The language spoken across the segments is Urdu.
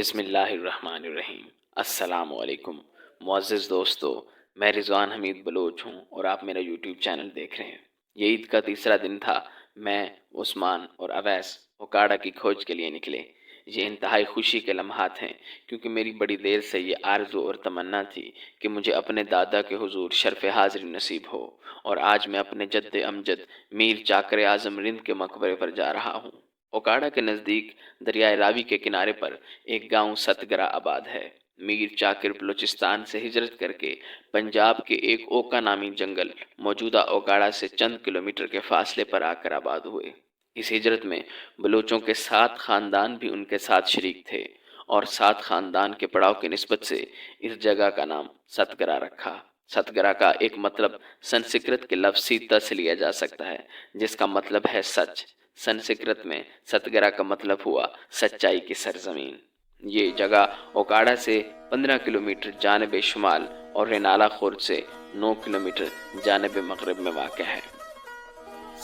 بسم اللہ الرحمن الرحیم۔ السلام علیکم معزز دوستو، میں رضوان حمید بلوچ ہوں اور آپ میرا یوٹیوب چینل دیکھ رہے ہیں۔ یہ عید کا تیسرا دن تھا۔ میں، عثمان اور اویس اوکاڑا کی کھوج کے لیے نکلے۔ یہ انتہائی خوشی کے لمحات ہیں کیونکہ میری بڑی دیر سے یہ آرزو اور تمنا تھی کہ مجھے اپنے دادا کے حضور شرف حاضری نصیب ہو، اور آج میں اپنے جد امجد میر چاکر اعظم رند کے مقبرے پر جا رہا ہوں۔ اوکاڑا کے نزدیک دریائے راوی کے کنارے پر ایک گاؤں ستگرہ آباد ہے۔ میر چاکر بلوچستان سے ہجرت کر کے پنجاب کے ایک اوکا نامی جنگل موجودہ اوکاڑا سے چند کلومیٹر کے فاصلے پر آ کر آباد ہوئے۔ اس ہجرت میں بلوچوں کے 7 خاندان بھی ان کے ساتھ شریک تھے، اور 7 خاندان کے پڑاؤ کی نسبت سے اس جگہ کا نام ستگرہ رکھا۔ ستگرہ کا ایک مطلب سنسکرت کے لفظ سیتا سے لیا جا سکتا ہے، جس کا مطلب ہے سچ۔ سنسکرت میں ستگرہ کا مطلب ہوا سچائی کی سرزمین۔ یہ جگہ اوکاڑا سے 15 کلومیٹر جانب شمال اور رینالا خورد سے 9 کلومیٹر جانب مغرب میں واقع ہے۔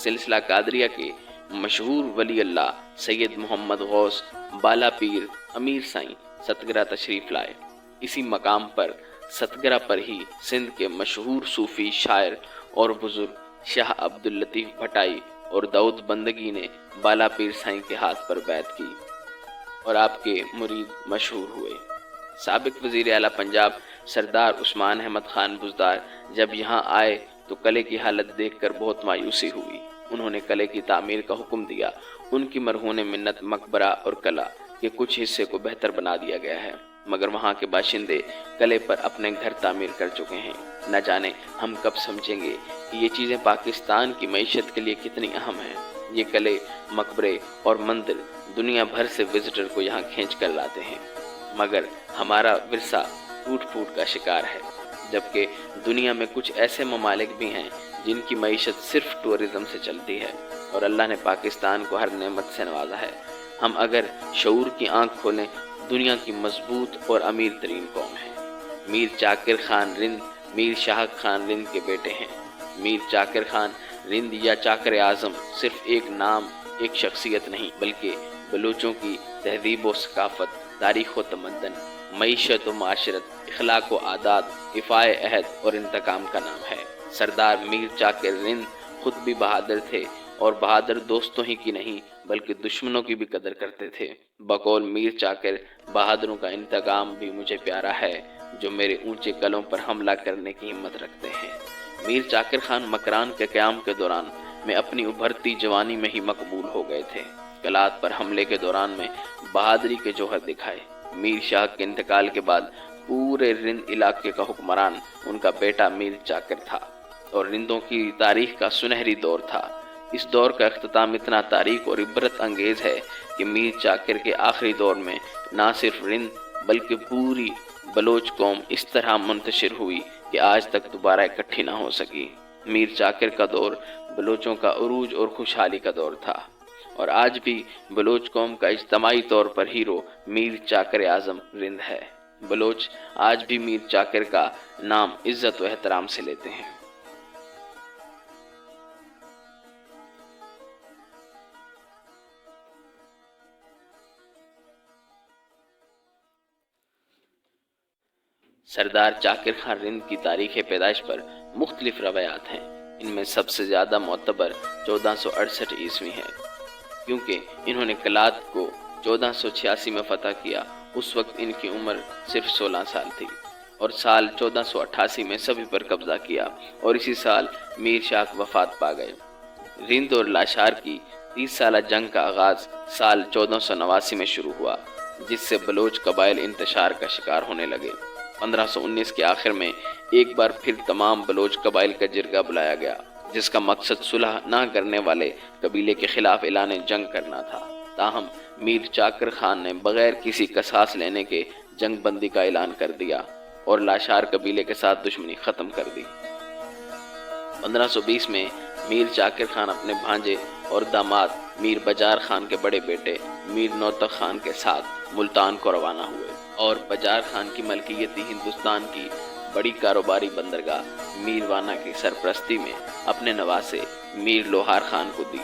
سلسلہ قادریہ کے مشہور ولی اللہ سید محمد غوث بالا پیر امیر سائیں ستگرہ تشریف لائے۔ اسی مقام پر ستگرہ پر ہی سندھ کے مشہور صوفی شاعر اور بزرگ شاہ عبداللطیف بھٹائی اور داؤد بندگی نے بالا پیر سائیں کے ہاتھ پر بیعت کی اور آپ کے مرید مشہور ہوئے۔ سابق وزیر اعلیٰ پنجاب سردار عثمان احمد خان بزدار جب یہاں آئے تو قلعے کی حالت دیکھ کر بہت مایوسی ہوئی۔ انہوں نے قلعے کی تعمیر کا حکم دیا۔ ان کی مرہون منت مقبرہ اور قلعہ کے کچھ حصے کو بہتر بنا دیا گیا ہے، مگر وہاں کے باشندے قلعے پر اپنے گھر تعمیر کر چکے ہیں۔ نہ جانے ہم کب سمجھیں گے کہ یہ چیزیں پاکستان کی معیشت کے لیے کتنی اہم ہیں۔ یہ قلعے، مقبرے اور مندر دنیا بھر سے وزٹر کو یہاں کھینچ کر لاتے ہیں، مگر ہمارا ورثہ ٹوٹ پھوٹ کا شکار ہے۔ جبکہ دنیا میں کچھ ایسے ممالک بھی ہیں جن کی معیشت صرف ٹورزم سے چلتی ہے، اور اللہ نے پاکستان کو ہر نعمت سے نوازا ہے۔ ہم اگر شعور کی آنکھ کھولیں، دنیا کی مضبوط اور امیر ترین قوم ہے۔ میر چاکر خان رند میر شاہ خان رند کے بیٹے ہیں۔ میر چاکر خان رند یا چاکر اعظم صرف ایک نام، ایک شخصیت نہیں، بلکہ بلوچوں کی تہذیب و ثقافت، تاریخ و تمدن، معیشت و معاشرت، اخلاق و عادات، افائے عہد اور انتقام کا نام ہے۔ سردار میر چاکر رند خود بھی بہادر تھے، اور بہادر دوستوں ہی کی نہیں بلکہ دشمنوں کی بھی قدر کرتے تھے۔ بقول میر چاکر، بہادروں کا انتقام بھی مجھے پیارا ہے، جو میرے اونچے قلعوں پر حملہ کرنے کی ہمت رکھتے ہیں۔ میر چاکر خان مکران کے قیام کے دوران میں اپنی ابھرتی جوانی میں ہی مقبول ہو گئے تھے۔ قلعات پر حملے کے دوران میں بہادری کے جوہر دکھائے۔ میر شاہ کے انتقال کے بعد پورے رند علاقے کا حکمران ان کا بیٹا میر چاکر تھا، اور رندوں کی تاریخ کا سنہری دور تھا۔ اس دور کا اختتام اتنا تاریخ اور عبرت انگیز ہے کہ میر چاکر کے آخری دور میں نہ صرف رند بلکہ پوری بلوچ قوم اس طرح منتشر ہوئی کہ آج تک دوبارہ اکٹھی نہ ہو سکی۔ میر چاکر کا دور بلوچوں کا عروج اور خوشحالی کا دور تھا، اور آج بھی بلوچ قوم کا اجتماعی طور پر ہیرو میر چاکر اعظم رند ہے۔ بلوچ آج بھی میر چاکر کا نام عزت و احترام سے لیتے ہیں۔ سردار چاکر خان رند کی تاریخ پیدائش پر مختلف روایات ہیں۔ ان میں سب سے زیادہ معتبر 1468 عیسوی ہے، کیونکہ انہوں نے قلات کو 1486 میں فتح کیا۔ اس وقت ان کی عمر صرف 16 سال تھی، اور سال 1488 میں سبھی پر قبضہ کیا، اور اسی سال میر شاہ وفات پا گئے۔ رند اور لاشار کی 30 سالہ جنگ کا آغاز سال 1489 میں شروع ہوا، جس سے بلوچ قبائل انتشار کا شکار ہونے لگے۔ 1519 کے آخر میں ایک بار پھر تمام بلوچ قبائل کا جرگہ بلایا گیا، جس کا مقصد صلح نہ کرنے والے قبیلے کے خلاف اعلان جنگ کرنا تھا۔ تاہم میر چاکر خان نے بغیر کسی قصاص لینے کے جنگ بندی کا اعلان کر دیا اور لاشار قبیلے کے ساتھ دشمنی ختم کر دی۔ 1520 میں میر چاکر خان اپنے بھانجے اور داماد میر بجار خان کے بڑے بیٹے میر نوتک خان کے ساتھ ملتان کو روانہ ہوئے، اور بجار خان کی ملکیتی ہندوستان کی بڑی کاروباری بندرگاہ میر وانا کی سرپرستی میں اپنے نواسے میر لوہار خان کو دی،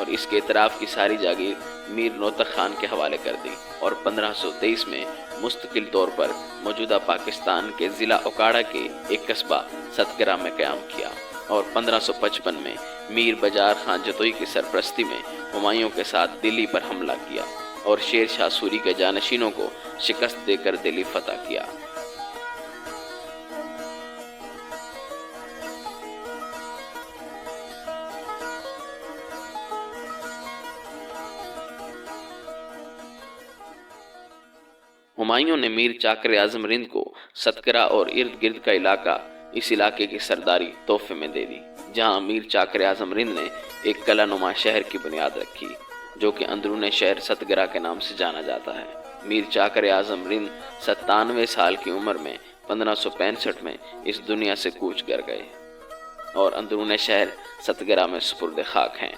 اور اس کے اعتراف کی ساری جاگیر میر نوتخ خان کے حوالے کر دی اور 1523 میں مستقل طور پر موجودہ پاکستان کے ضلع اوکاڑا کے ایک قصبہ ستگرہ میں قیام کیا اور 1555 میں میر بجار خان جتوئی کی سرپرستی میں ہمایوں کے ساتھ دلی پر حملہ کیا اور شیر شاہ سوری کے جانشینوں کو شکست دے کر دلی فتح کیا۔ ہمایوں نے میر چاکر اعظم رند کو ستگرہ اور ارد گرد کا علاقہ اس علاقے کی سرداری تحفے میں دے دی، جہاں میر چاکر اعظم رند نے ایک قلعہ نما شہر کی بنیاد رکھی جو کہ اندرون شہر ستگرہ کے نام سے جانا جاتا ہے۔ میر چاکر اعظم رند 97 سال کی عمر میں 1565 میں اس دنیا سے کوچ کر گئے اور اندرون شہر ستگرہ میں سپرد خاک ہیں۔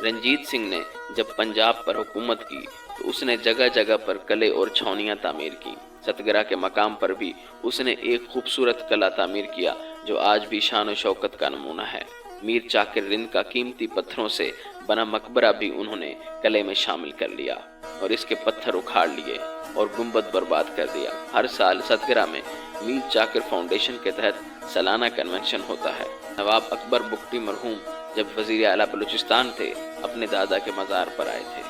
رنجیت سنگھ نے جب پنجاب پر حکومت کی تو اس نے جگہ جگہ پر قلعے اور چھاؤنیاں تعمیر کی۔ ستگرہ کے مقام پر بھی اس نے ایک خوبصورت قلعہ تعمیر کیا جو آج بھی شان و شوکت کا نمونہ ہے۔ میر چاکر رند کا قیمتی پتھروں سے بنا مقبرہ بھی انہوں نے قلعے میں شامل کر لیا اور اس کے پتھر اکھاڑ لیے اور گنبد برباد کر دیا۔ ہر سال ستگرہ میں میر چاکر فاؤنڈیشن کے تحت سالانہ کنونشن ہوتا ہے۔ نواب اکبر بگٹی مرحوم جب وزیر اعلیٰ بلوچستان تھے اپنے دادا کے مزار پر آئے تھے۔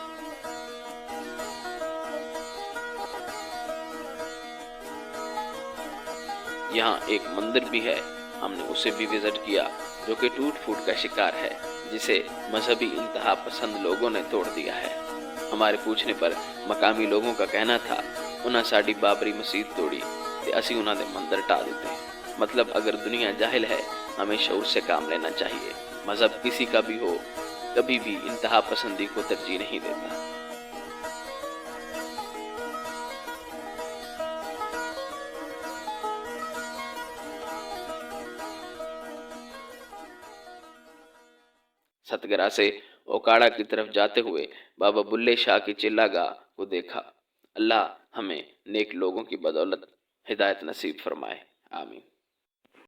یہاں ایک مندر بھی ہے، ہم نے اسے بھی وزٹ کیا جو کہ ٹوٹ پھوٹ کا شکار ہے، جسے مذہبی انتہا پسند لوگوں نے توڑ دیا ہے۔ ہمارے پوچھنے پر مقامی لوگوں کا کہنا تھا انہاں ساڑی بابری مسجد توڑی تے اسی انہاں دے مندر ٹا دیتے ہیں۔ مطلب اگر دنیا جاہل ہے ہمیں شعور سے کام لینا چاہیے۔ مذہب کسی کا بھی ہو کبھی بھی انتہا پسندی کو ترجیح نہیں دیتا۔ ستگرہ سے اوکاڑا کی طرف جاتے ہوئے بابا بلے شاہ کی چلہ گاہ کو دیکھا۔ اللہ ہمیں نیک لوگوں کی بدولت ہدایت نصیب فرمائے، آمین۔